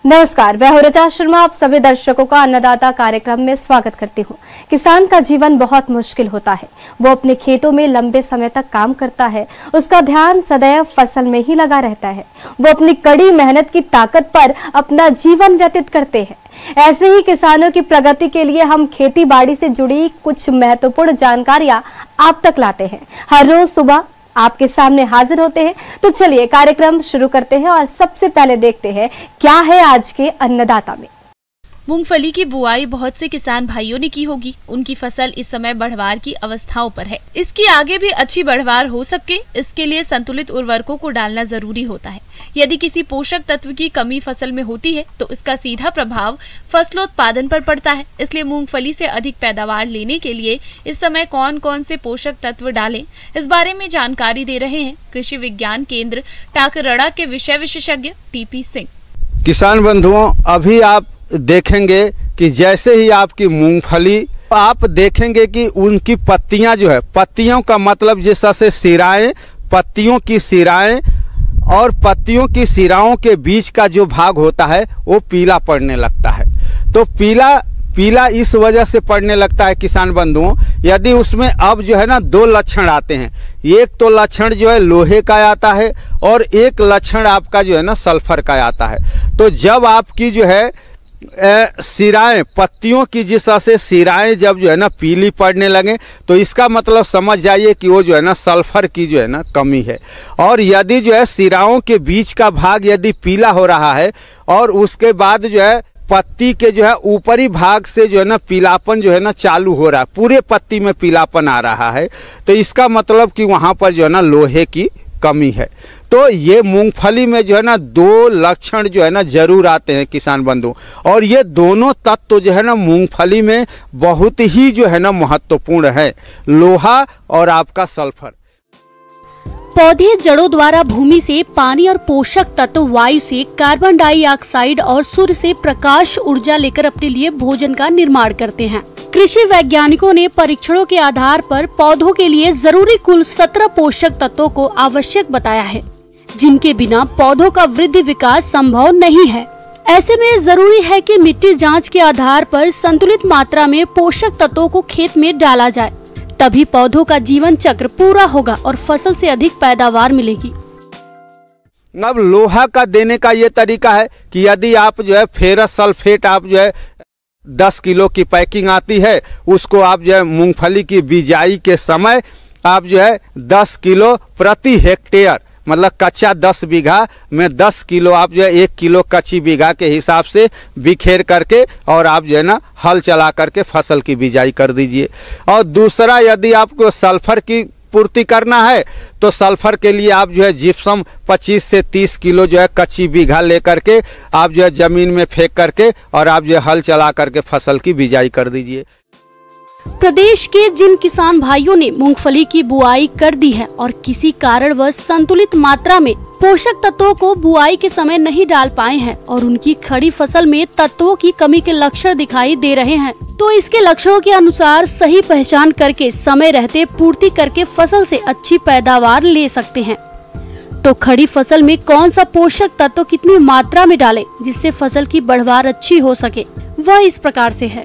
नमस्कार, मैं हूं रचा शर्मा। आप सभी दर्शकों का अन्नदाता कार्यक्रम में स्वागत करती हूं। किसान का जीवन बहुत मुश्किल होता है। वो अपने खेतों में लंबे समय तक काम करता है, उसका ध्यान सदैव फसल में ही लगा रहता है। वो अपनी कड़ी मेहनत की ताकत पर अपना जीवन व्यतीत करते हैं। ऐसे ही किसानों की प्रगति के लिए हम खेती बाड़ी से जुड़ी कुछ महत्वपूर्ण जानकारियां आप तक लाते हैं। हर रोज सुबह आपके सामने हाजिर होते हैं। तो चलिए कार्यक्रम शुरू करते हैं और सबसे पहले देखते हैं क्या है आज के अन्नदाता में। मूंगफली की बुआई बहुत से किसान भाइयों ने की होगी। उनकी फसल इस समय बढ़वार की अवस्थाओं पर है। इसकी आगे भी अच्छी बढ़वार हो सके, इसके लिए संतुलित उर्वरकों को डालना जरूरी होता है। यदि किसी पोषक तत्व की कमी फसल में होती है तो इसका सीधा प्रभाव फसलोत्पादन पर पड़ता है। इसलिए मूंगफली से अधिक पैदावार लेने के लिए इस समय कौन कौन से पोषक तत्व डालें, इस बारे में जानकारी दे रहे हैं कृषि विज्ञान केंद्र टाकरड़ा के विषय विशेषज्ञ टीपी सिंह। किसान बंधुओं, अभी आप देखेंगे कि जैसे ही आपकी मूंगफली, आप देखेंगे कि उनकी पत्तियां जो है, पत्तियों का मतलब जैसे सिराएं, पत्तियों की सिराएं और पत्तियों की सिराओं के बीच का जो भाग होता है वो पीला पड़ने लगता है। तो पीला इस वजह से पड़ने लगता है किसान बंधुओं, यदि उसमें अब जो है ना दो लक्षण आते हैं। एक तो लक्षण जो है लोहे का आता है और एक लक्षण आपका जो है ना सल्फर का आता है। तो जब आपकी जो है सिराएं, पत्तियों की जिस तरह से सिराएं जब जो है ना पीली पड़ने लगे तो इसका मतलब समझ जाइए कि वो जो है ना सल्फर की जो है ना कमी है। और यदि जो है सिराओं के बीच का भाग यदि पीला हो रहा है और उसके बाद जो है पत्ती के जो है ऊपरी भाग से जो है ना पीलापन जो है ना चालू हो रहा है, पूरे पत्ती में पीलापन आ रहा है, तो इसका मतलब कि वहाँ पर जो है ना लोहे की कमी है। तो ये मूंगफली में जो है ना दो लक्षण जो है ना जरूर आते हैं किसान बंधु, और ये दोनों तत्व जो है ना मूंगफली में बहुत ही जो है ना महत्वपूर्ण है, लोहा और आपका सल्फर। पौधे जड़ों द्वारा भूमि से पानी और पोषक तत्व, वायु से कार्बन डाइऑक्साइड और सूर्य से प्रकाश ऊर्जा लेकर अपने लिए भोजन का निर्माण करते हैं। कृषि वैज्ञानिकों ने परीक्षणों के आधार पर पौधों के लिए जरूरी कुल 17 पोषक तत्वों को आवश्यक बताया है, जिनके बिना पौधों का वृद्धि विकास संभव नहीं है। ऐसे में जरूरी है कि मिट्टी जांच के आधार पर संतुलित मात्रा में पोषक तत्वों को खेत में डाला जाए, तभी पौधों का जीवन चक्र पूरा होगा और फसल से अधिक पैदावार मिलेगी। अब लोहा का देने का ये तरीका है कि यदि आप जो है फेरस सल्फेट, आप जो है 10 किलो की पैकिंग आती है, उसको आप जो है मूंगफली की बिजाई के समय आप जो है 10 किलो प्रति हेक्टेयर, मतलब कच्चा 10 बीघा में 10 किलो आप जो है 1 किलो कच्ची बीघा के हिसाब से बिखेर करके और आप जो है ना हल चला करके फसल की बिजाई कर दीजिए। और दूसरा, यदि आपको सल्फर की पूर्ति करना है तो सल्फर के लिए आप जो है जिप्सम 25 से 30 किलो जो है कच्ची बीघा लेकर के आप जो है जमीन में फेंक करके और आप जो है हल चला करके फसल की बिजाई कर दीजिए। प्रदेश के जिन किसान भाइयों ने मूंगफली की बुआई कर दी है और किसी कारणवश संतुलित मात्रा में पोषक तत्वों को बुआई के समय नहीं डाल पाए हैं और उनकी खड़ी फसल में तत्वों की कमी के लक्षण दिखाई दे रहे हैं, तो इसके लक्षणों के अनुसार सही पहचान करके समय रहते पूर्ति करके फसल से अच्छी पैदावार ले सकते हैं। तो खड़ी फसल में कौन सा पोषक तत्व कितनी मात्रा में डालें जिससे फसल की बढ़वार अच्छी हो सके, वह इस प्रकार से है।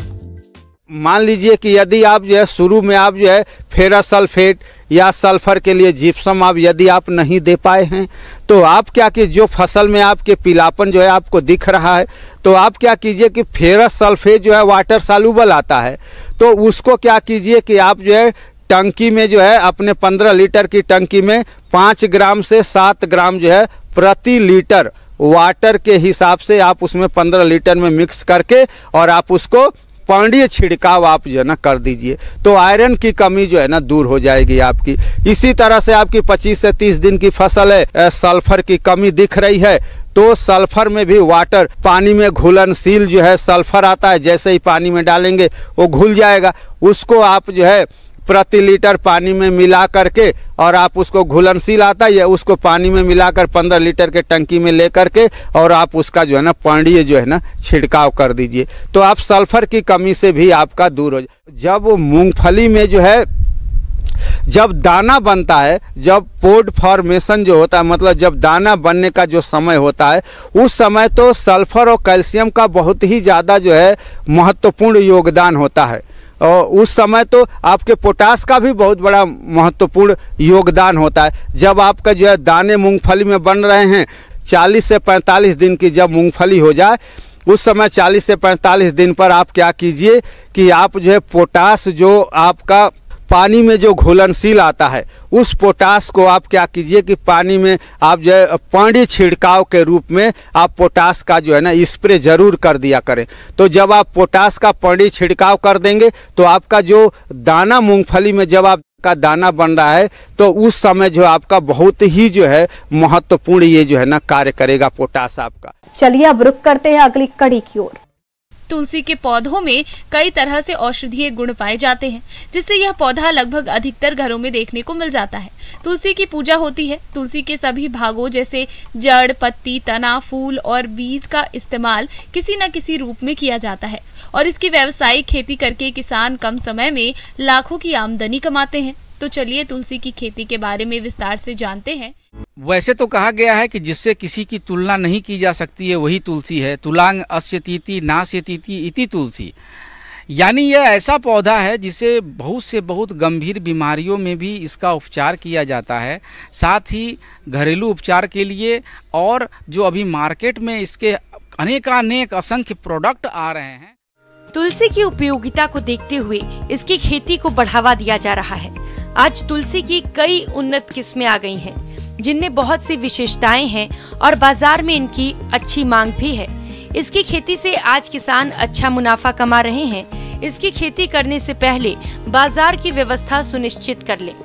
मान लीजिए कि यदि आप जो है शुरू में आप जो है फेरस सल्फेट या सल्फर के लिए जिप्सम आप यदि आप नहीं दे पाए हैं तो आप क्या कि जो फसल में आपके पीलापन जो है आपको दिख रहा है, तो आप क्या कीजिए कि फेरस सल्फेट जो है वाटर सॉल्युबल आता है, तो उसको क्या कीजिए कि आप जो है टंकी में जो है अपने 15 लीटर की टंकी में 5 ग्राम से 7 ग्राम जो है प्रति लीटर वाटर के हिसाब से आप उसमें 15 लीटर में मिक्स करके और आप उसको पानी छिड़काव आप जो है ना कर दीजिए, तो आयरन की कमी जो है ना दूर हो जाएगी आपकी। इसी तरह से आपकी 25 से 30 दिन की फसल है, सल्फर की कमी दिख रही है, तो सल्फर में भी वाटर, पानी में घुलनशील जो है सल्फर आता है, जैसे ही पानी में डालेंगे वो घुल जाएगा, उसको आप जो है प्रति लीटर पानी में मिला करके और आप उसको घुलनशील आता है उसको पानी में मिलाकर 15 लीटर के टंकी में ले करके और आप उसका जो है ना पानी जो है ना छिड़काव कर दीजिए, तो आप सल्फर की कमी से भी आपका दूर हो जाए। जब मूंगफली में जो है जब दाना बनता है, जब पोड फॉर्मेशन जो होता है, मतलब जब दाना बनने का जो समय होता है, उस समय तो सल्फर और कैल्शियम का बहुत ही ज़्यादा जो है महत्वपूर्ण योगदान होता है। और उस समय तो आपके पोटास का भी बहुत बड़ा महत्वपूर्ण योगदान होता है। जब आपका जो है दाने मूंगफली में बन रहे हैं, 40 से 45 दिन की जब मूंगफली हो जाए, उस समय 40 से 45 दिन पर आप क्या कीजिए कि आप जो है पोटास जो आपका पानी में जो घुलनशील आता है, उस पोटास को आप क्या कीजिए कि पानी में आप जो है पानी छिड़काव के रूप में आप पोटास का जो है ना स्प्रे जरूर कर दिया करें। तो जब आप पोटास का पानी छिड़काव कर देंगे तो आपका जो दाना मूंगफली में जब आप का दाना बन रहा है, तो उस समय जो आपका बहुत ही जो है महत्वपूर्ण ये जो है ना कार्य करेगा पोटास आपका। चलिए अब रुक करते हैं अगली कड़ी की ओर। तुलसी के पौधों में कई तरह से औषधीय गुण पाए जाते हैं, जिससे यह पौधा लगभग अधिकतर घरों में देखने को मिल जाता है। तुलसी की पूजा होती है। तुलसी के सभी भागों जैसे जड़, पत्ती, तना, फूल और बीज का इस्तेमाल किसी न किसी रूप में किया जाता है और इसकी व्यावसायिक खेती करके किसान कम समय में लाखों की आमदनी कमाते हैं। तो चलिए तुलसी की खेती के बारे में विस्तार से जानते हैं। वैसे तो कहा गया है कि जिससे किसी की तुलना नहीं की जा सकती है वही तुलसी है। तुलांग अस्यतीति नास्यतीति इति तुलसी, यानी यह ऐसा पौधा है जिसे बहुत से बहुत गंभीर बीमारियों में भी इसका उपचार किया जाता है। साथ ही घरेलू उपचार के लिए और जो अभी मार्केट में इसके अनेक असंख्य प्रोडक्ट आ रहे हैं। तुलसी की उपयोगिता को देखते हुए इसकी खेती को बढ़ावा दिया जा रहा है। आज तुलसी की कई उन्नत किस्में आ गई हैं, जिनमें बहुत सी विशेषताएं हैं और बाजार में इनकी अच्छी मांग भी है। इसकी खेती से आज किसान अच्छा मुनाफा कमा रहे हैं। इसकी खेती करने से पहले बाजार की व्यवस्था सुनिश्चित कर लें।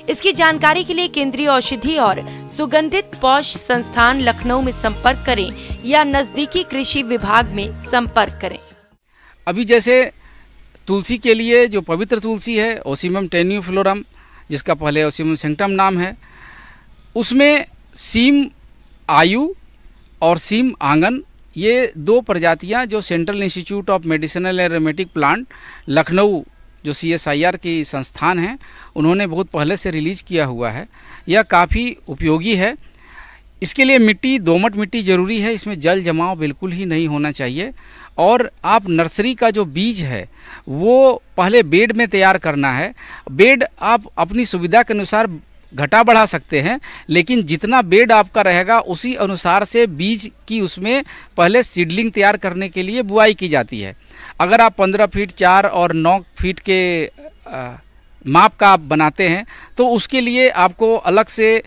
इसकी जानकारी के लिए केंद्रीय औषधि और सुगंधित पौष संस्थान लखनऊ में संपर्क करें या नजदीकी कृषि विभाग में संपर्क करें। अभी जैसे तुलसी के लिए जो पवित्र तुलसी है, ओसिमम टेन्यूफ्लोरम, जिसका पहले ओसिमम सेंक्टम नाम है, उसमें सीम आयु और सीम आंगन, ये दो प्रजातियां जो central institute of medicinal and aromatic plant Lucknow जो CSIR की संस्थान है, उन्होंने बहुत पहले से रिलीज़ किया हुआ है। यह काफ़ी उपयोगी है। इसके लिए मिट्टी, दोमट मिट्टी ज़रूरी है। इसमें जल जमाव बिल्कुल ही नहीं होना चाहिए। और आप नर्सरी का जो बीज है वो पहले बेड में तैयार करना है। बेड आप अपनी सुविधा के अनुसार घटा बढ़ा सकते हैं, लेकिन जितना बेड आपका रहेगा उसी अनुसार से बीज की उसमें पहले सीडलिंग तैयार करने के लिए बुआई की जाती है। अगर आप 15 फीट 4 और 9 फीट के माप का आप बनाते हैं तो उसके लिए आपको अलग से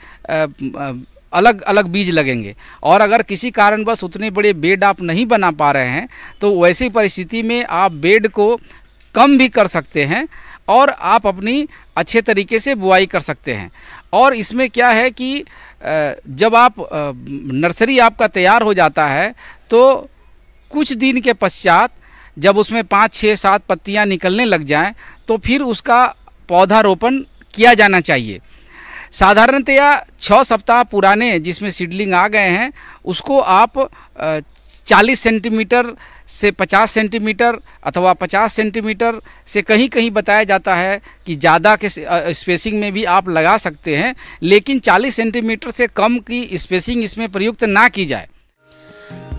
अलग अलग बीज लगेंगे। और अगर किसी कारणवश उतने बड़े बेड आप नहीं बना पा रहे हैं तो वैसी परिस्थिति में आप बेड को कम भी कर सकते हैं और आप अपनी अच्छे तरीके से बुआई कर सकते हैं। और इसमें क्या है कि जब आप नर्सरी आपका तैयार हो जाता है तो कुछ दिन के पश्चात जब उसमें 5, 6, 7 पत्तियां निकलने लग जाएं तो फिर उसका पौधारोपण किया जाना चाहिए। साधारणतया 6 सप्ताह पुराने जिसमें सीडलिंग आ गए हैं उसको आप 40 सेंटीमीटर से 50 सेंटीमीटर अथवा 50 सेंटीमीटर से कहीं कहीं बताया जाता है कि ज़्यादा के स्पेसिंग में भी आप लगा सकते हैं, लेकिन 40 सेंटीमीटर से कम की स्पेसिंग इसमें प्रयुक्त ना की जाए।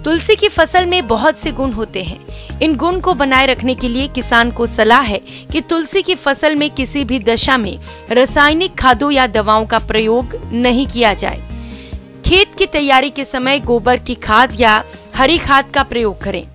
तुलसी की फसल में बहुत से गुण होते हैं। इन गुण को बनाए रखने के लिए किसान को सलाह है कि तुलसी की फसल में किसी भी दशा में रासायनिक खादों या दवाओं का प्रयोग नहीं किया जाए। खेत की तैयारी के समय गोबर की खाद या हरी खाद का प्रयोग करें।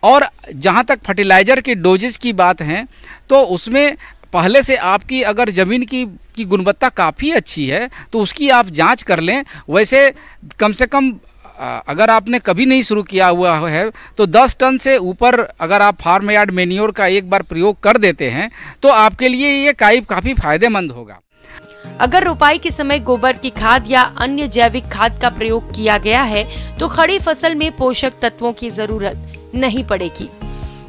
और जहाँ तक फर्टिलाइजर के डोजेस की बात है तो उसमें पहले से आपकी अगर ज़मीन की गुणवत्ता काफ़ी अच्छी है तो उसकी आप जांच कर लें। वैसे कम से कम अगर आपने कभी नहीं शुरू किया हुआ है तो 10 टन से ऊपर अगर आप फार्म यार्ड मैन्योर का एक बार प्रयोग कर देते हैं तो आपके लिए ये काफ़ी फायदेमंद होगा। अगर रोपाई के समय गोबर की खाद या अन्य जैविक खाद का प्रयोग किया गया है तो खड़ी फसल में पोषक तत्वों की जरूरत नहीं पड़ेगी।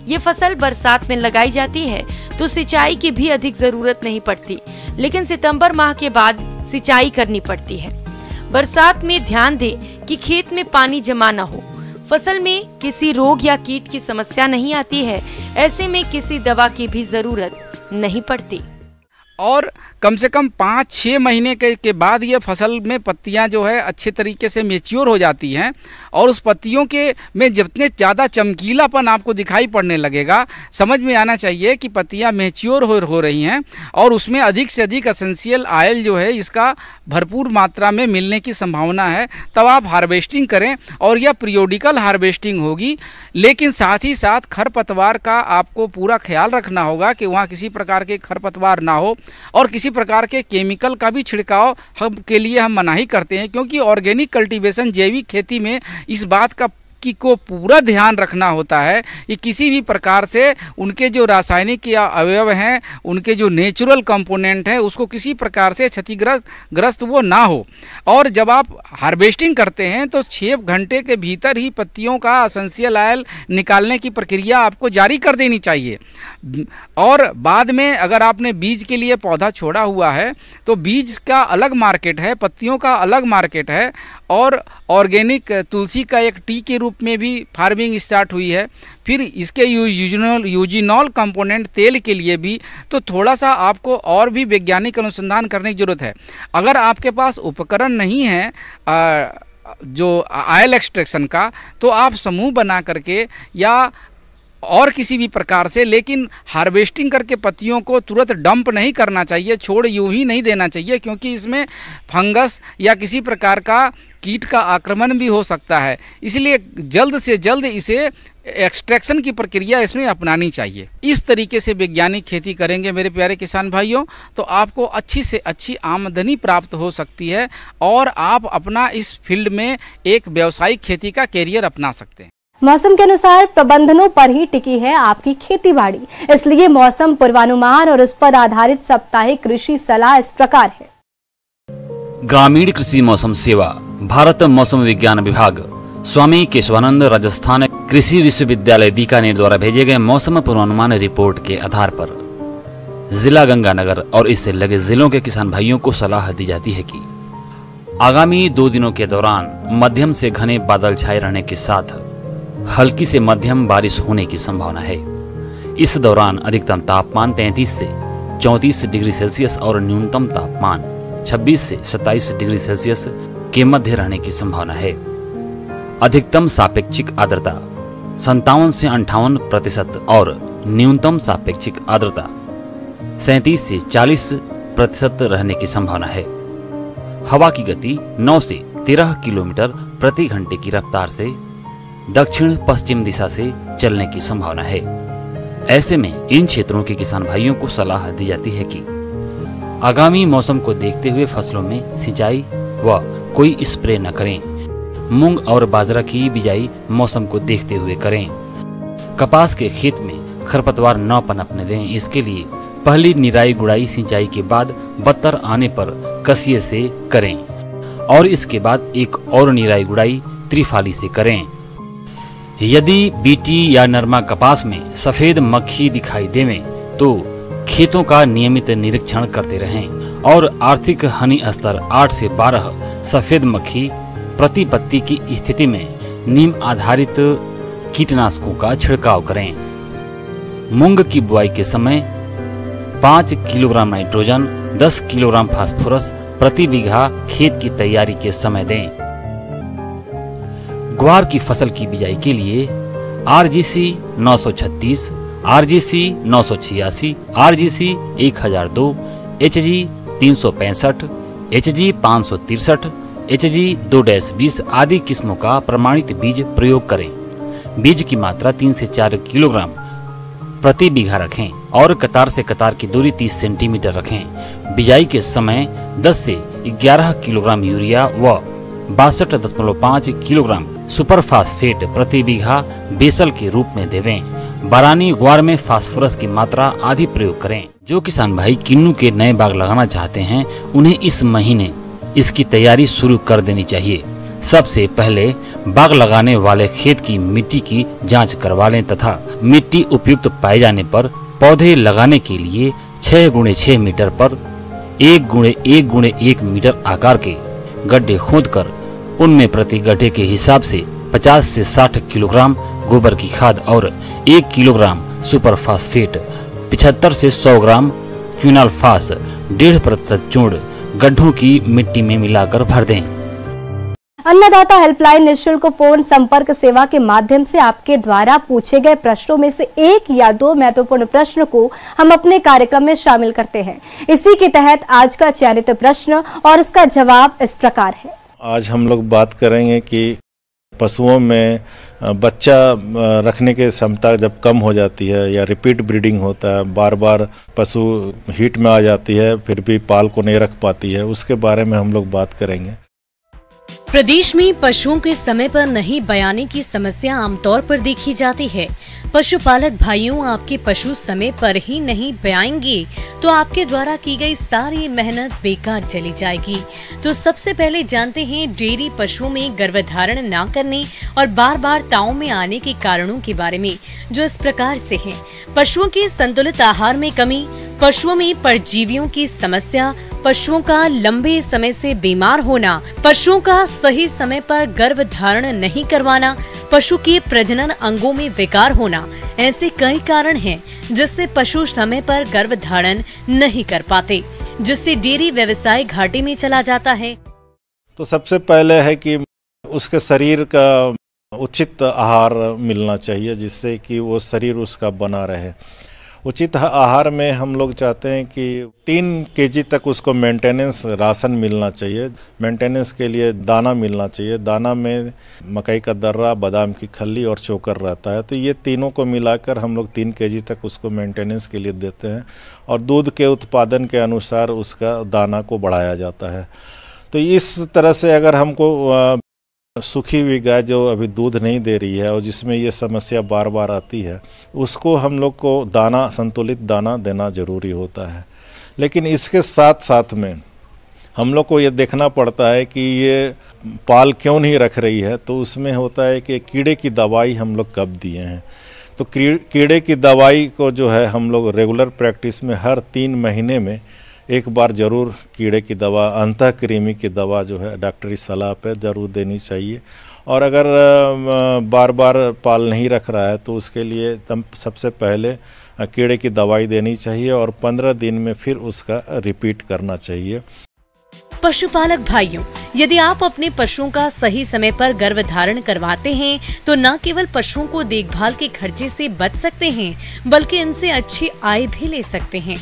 ये फसल बरसात में लगाई जाती है तो सिंचाई की भी अधिक जरूरत नहीं पड़ती, लेकिन सितंबर माह के बाद सिंचाई करनी पड़ती है। बरसात में ध्यान दें कि खेत में पानी जमा न हो। फसल में किसी रोग या कीट की समस्या नहीं आती है, ऐसे में किसी दवा की भी जरूरत नहीं पड़ती। और कम से कम 5-6 महीने के बाद ये फसल में पत्तियां जो है अच्छे तरीके से मैच्योर हो जाती हैं और उस पत्तियों के में जितने ज़्यादा चमकीलापन आपको दिखाई पड़ने लगेगा, समझ में आना चाहिए कि पत्तियां मैच्योर हो रही हैं और उसमें अधिक से अधिक एसेंशियल ऑयल जो है इसका भरपूर मात्रा में मिलने की संभावना है। तब आप हार्वेस्टिंग करें और यह पीरियोडिकल हार्वेस्टिंग होगी, लेकिन साथ ही साथ खरपतवार का आपको पूरा ख्याल रखना होगा कि वहाँ किसी प्रकार के खरपतवार ना हो और किसी प्रकार के केमिकल का भी छिड़काव के लिए हम मनाही करते हैं, क्योंकि ऑर्गेनिक कल्टीवेशन जैविक खेती में इस बात का को पूरा ध्यान रखना होता है कि किसी भी प्रकार से उनके जो रासायनिक या अवयव हैं, उनके जो नेचुरल कंपोनेंट हैं, उसको किसी प्रकार से क्षतिग्रस्त वो ना हो। और जब आप हार्वेस्टिंग करते हैं तो 6 घंटे के भीतर ही पत्तियों का एसेंशियल ऑयल निकालने की प्रक्रिया आपको जारी कर देनी चाहिए। और बाद में अगर आपने बीज के लिए पौधा छोड़ा हुआ है तो बीज का अलग मार्केट है, पत्तियों का अलग मार्केट है। और ऑर्गेनिक तुलसी का एक टी के रूप में भी फार्मिंग स्टार्ट हुई है। फिर इसके यूजिनॉल कंपोनेंट तेल के लिए भी तो थोड़ा सा आपको और भी वैज्ञानिक अनुसंधान करने की ज़रूरत है। अगर आपके पास उपकरण नहीं है जो ऑयल एक्सट्रैक्शन का, तो आप समूह बना करके या और किसी भी प्रकार से, लेकिन हार्वेस्टिंग करके पत्तियों को तुरंत डंप नहीं करना चाहिए, छोड़ यूं ही नहीं देना चाहिए, क्योंकि इसमें फंगस या किसी प्रकार का कीट का आक्रमण भी हो सकता है। इसलिए जल्द से जल्द इसे एक्सट्रैक्शन की प्रक्रिया इसमें अपनानी चाहिए। इस तरीके से वैज्ञानिक खेती करेंगे मेरे प्यारे किसान भाइयों, तो आपको अच्छी से अच्छी आमदनी प्राप्त हो सकती है और आप अपना इस फील्ड में एक व्यावसायिक खेती का कैरियर अपना सकते हैं। मौसम के अनुसार प्रबंधनों पर ही टिकी है आपकी खेतीबाड़ी, इसलिए मौसम पूर्वानुमान और उस पर आधारित साप्ताहिक कृषि सलाह इस प्रकार है। ग्रामीण कृषि मौसम सेवा, भारत मौसम विज्ञान विभाग, स्वामी केशवानंद राजस्थान कृषि विश्वविद्यालय बीकानेर द्वारा भेजे गए मौसम पूर्वानुमान रिपोर्ट के आधार पर जिला गंगानगर और इससे लगे जिलों के किसान भाइयों को सलाह दी जाती है कि आगामी 2 दिनों के दौरान मध्यम से घने बादल छाए रहने के साथ हल्की से मध्यम बारिश होने की संभावना है। इस दौरान अधिकतम तापमान 33 से 34 डिग्री सेल्सियस और न्यूनतम तापमान 26 से 27 डिग्री सेल्सियस के मध्य रहने की संभावना है। अधिकतम सापेक्षिक आर्द्रता 57 से 58% और न्यूनतम सापेक्षिक आर्द्रता 37 से 40% रहने की संभावना है। हवा की गति 9 से 13 किलोमीटर प्रति घंटे की रफ्तार से दक्षिण पश्चिम दिशा से चलने की संभावना है। ऐसे में इन क्षेत्रों के किसान भाइयों को सलाह दी जाती है कि आगामी मौसम को देखते हुए फसलों में सिंचाई व कोई स्प्रे न करें। मूंग और बाजरा की बिजाई मौसम को देखते हुए करें। कपास के खेत में खरपतवार न पनपने दें। इसके लिए पहली निराई गुड़ाई सिंचाई के बाद बत्तर आने पर कसिये से करें और इसके बाद एक और निराई गुड़ाई त्रिफाली से करें। यदि बीटी या नरमा कपास में सफेद मक्खी दिखाई देवे तो खेतों का नियमित निरीक्षण करते रहें और आर्थिक हानि स्तर 8 से 12 सफेद मक्खी प्रति पत्ती की स्थिति में नीम आधारित कीटनाशकों का छिड़काव करें। मूंग की बुआई के समय 5 किलोग्राम नाइट्रोजन, 10 किलोग्राम फास्फोरस प्रति बीघा खेत की तैयारी के समय दें। ग्वार की फसल की बिजाई के लिए RGC 936, RGC 986, RGC 1002, HG 365, HG 563, HG 2-20 आदि किस्मों का प्रमाणित बीज प्रयोग करें। बीज की मात्रा 3 से 4 किलोग्राम प्रति बीघा रखें और कतार से कतार की दूरी 30 सेंटीमीटर रखें। बिजाई के समय 10 से 11 किलोग्राम यूरिया व 62.5 किलोग्राम सुपर फास्फेट प्रति बीघा बेसल के रूप में देवें। बारानी ग्वार में फास्फोरस की मात्रा आदि प्रयोग करें। जो किसान भाई किन्नू के नए बाग लगाना चाहते हैं उन्हें इस महीने इसकी तैयारी शुरू कर देनी चाहिए। सबसे पहले बाग लगाने वाले खेत की मिट्टी की जांच करवा लें तथा मिट्टी उपयुक्त पाए जाने पर पौधे लगाने के लिए 6x6 मीटर पर 1x1 मीटर आकार के गड्ढे खोदकर उनमें प्रति गड्ढे के हिसाब से 50 से 60 किलोग्राम गोबर की खाद और 1 किलोग्राम सुपर फास्फेट, 75 से 100 ग्राम क्विनाल्फास 1.5% चूर्ण गड्ढों की मिट्टी में मिलाकर भर दें। अन्नदाता हेल्पलाइन निःशुल्क फोन संपर्क सेवा के माध्यम से आपके द्वारा पूछे गए प्रश्नों में से 1 या 2 महत्वपूर्ण प्रश्न को हम अपने कार्यक्रम में शामिल करते हैं। इसी के तहत आज का चयनित प्रश्न और उसका जवाब इस प्रकार है। आज हम लोग बात करेंगे कि पशुओं में बच्चा रखने की क्षमता जब कम हो जाती है या रिपीट ब्रीडिंग होता है, बार बार पशु हीट में आ जाती है फिर भी पाल को नहीं रख पाती है, उसके बारे में हम लोग बात करेंगे। प्रदेश में पशुओं के समय पर नहीं बयाने की समस्या आमतौर पर देखी जाती है। पशुपालक भाइयों, आपके पशु समय पर ही नहीं ब्याएंगे तो आपके द्वारा की गई सारी मेहनत बेकार चली जाएगी। तो सबसे पहले जानते हैं डेयरी पशुओं में गर्भधारण न करने और बार बार ताव में आने के कारणों के बारे में, जो इस प्रकार से हैं। पशुओं के संतुलित आहार में कमी, पशुओं में परजीवियों की समस्या, पशुओं का लंबे समय से बीमार होना, पशुओं का सही समय पर गर्भधारण नहीं करवाना, पशु के प्रजनन अंगों में विकार होना, ऐसे कई कारण हैं जिससे पशु समय पर गर्भधारण नहीं कर पाते, जिससे डेयरी व्यवसाय घाटे में चला जाता है। तो सबसे पहले है कि उसके शरीर का उचित आहार मिलना चाहिए जिससे कि वो शरीर उसका बना रहे। उचित आहार में हम लोग चाहते हैं कि 3 kg तक उसको मेंटेनेंस राशन मिलना चाहिए। मेंटेनेंस के लिए दाना मिलना चाहिए। दाना में मकई का दर्रा, बादाम की खल्ली और चोकर रहता है। तो ये तीनों को मिलाकर हम लोग 3 kg तक उसको मेंटेनेंस के लिए देते हैं और दूध के उत्पादन के अनुसार उसका दाना को बढ़ाया जाता है। तो इस तरह से अगर हमको सूखी हुई गाय जो अभी दूध नहीं दे रही है और जिसमें ये समस्या बार बार आती है, उसको हम लोग को दाना, संतुलित दाना देना ज़रूरी होता है। लेकिन इसके साथ साथ में हम लोग को ये देखना पड़ता है कि ये पाल क्यों नहीं रख रही है। तो उसमें होता है कि कीड़े की दवाई हम लोग कब दिए हैं। तो कीड़े की दवाई को जो है हम लोग रेगुलर प्रैक्टिस में हर 3 महीने में एक बार ज़रूर कीड़े की दवा, अंतःकृमि की दवा जो है डॉक्टरी सलाह पे ज़रूर देनी चाहिए। और अगर बार बार पाल नहीं रख रहा है तो उसके लिए सबसे पहले कीड़े की दवाई देनी चाहिए और 15 दिन में फिर उसका रिपीट करना चाहिए। पशुपालक भाइयों, यदि आप अपने पशुओं का सही समय पर गर्भधारण करवाते हैं तो न केवल पशुओं को देखभाल के खर्चे से बच सकते हैं बल्कि इनसे अच्छी आय भी ले सकते हैं।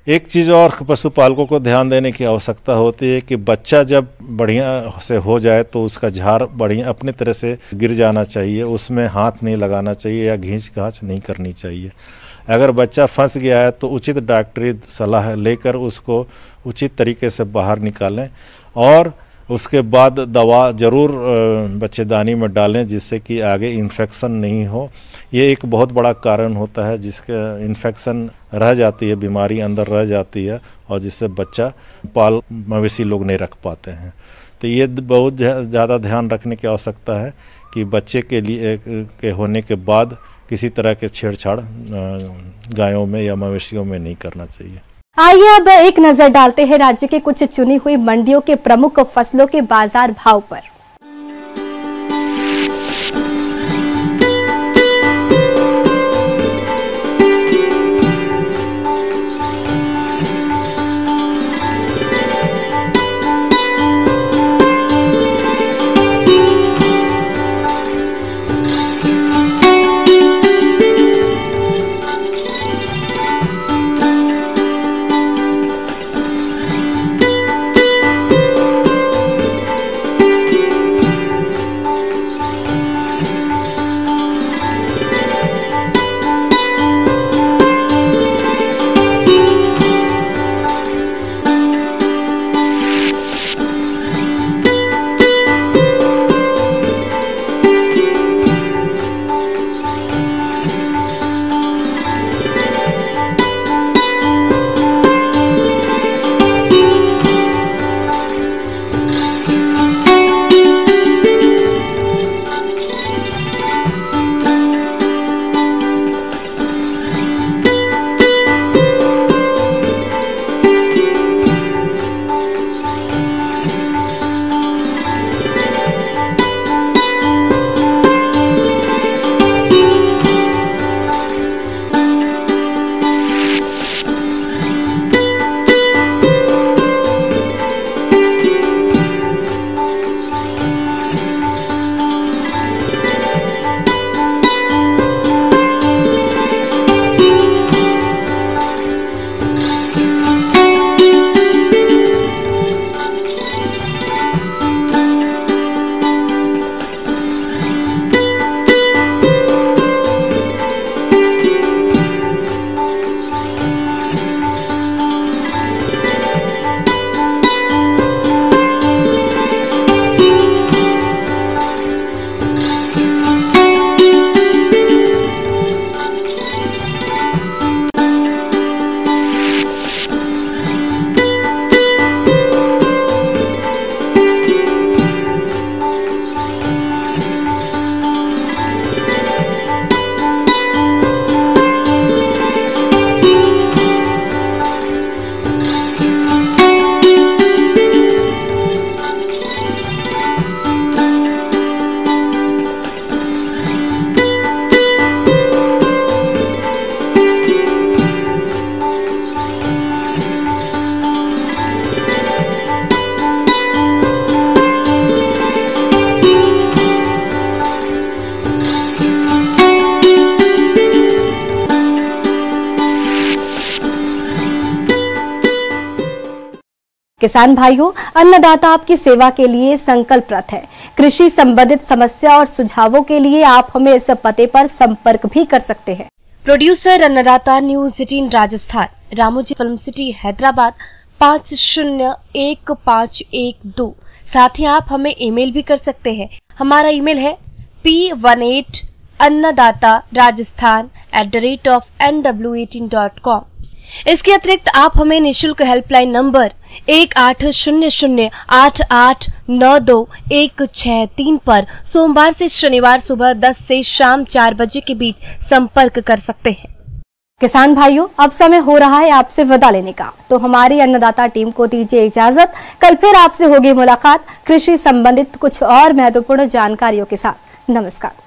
एक चीज़ और पशुपालकों को ध्यान देने की आवश्यकता होती है कि बच्चा जब बढ़िया से हो जाए तो उसका झाड़ बढ़िया अपने तरह से गिर जाना चाहिए, उसमें हाथ नहीं लगाना चाहिए या घींच घाच नहीं करनी चाहिए। अगर बच्चा फंस गया है तो उचित डॉक्टरी सलाह लेकर उसको उचित तरीके से बाहर निकालें और उसके बाद दवा ज़रूर बच्चेदानी में डालें जिससे कि आगे इन्फेक्शन नहीं हो। ये एक बहुत बड़ा कारण होता है जिसके इन्फेक्शन रह जाती है, बीमारी अंदर रह जाती है और जिससे बच्चा पाल मवेशी लोग नहीं रख पाते हैं। तो ये बहुत ज़्यादा ध्यान रखने की आवश्यकता है कि बच्चे के लिए के होने के बाद किसी तरह के छेड़छाड़ गायों में या मवेशियों में नहीं करना चाहिए। आइए अब एक नजर डालते हैं राज्य के कुछ चुनी हुई मंडियों के प्रमुख फसलों के बाजार भाव पर। किसान भाइयों, अन्नदाता आपकी सेवा के लिए संकल्परत है। कृषि संबंधित समस्या और सुझावों के लिए आप हमें इस पते पर संपर्क भी कर सकते हैं। प्रोड्यूसर अन्नदाता news 18 Rajasthan, Ramoji film city Hyderabad 501512। साथ ही आप हमें ईमेल भी कर सकते हैं। हमारा ईमेल है p18annadatarajasthan@nw18.com। इसके अतिरिक्त आप हमें निःशुल्क हेल्पलाइन नंबर 180088921663 पर सोमवार से शनिवार सुबह 10 से शाम 4 बजे के बीच संपर्क कर सकते हैं। किसान भाइयों, अब समय हो रहा है आपसे विदा लेने का, तो हमारी अन्नदाता टीम को दीजिए इजाजत। कल फिर आपसे होगी मुलाकात कृषि संबंधित कुछ और महत्वपूर्ण जानकारियों के साथ। नमस्कार।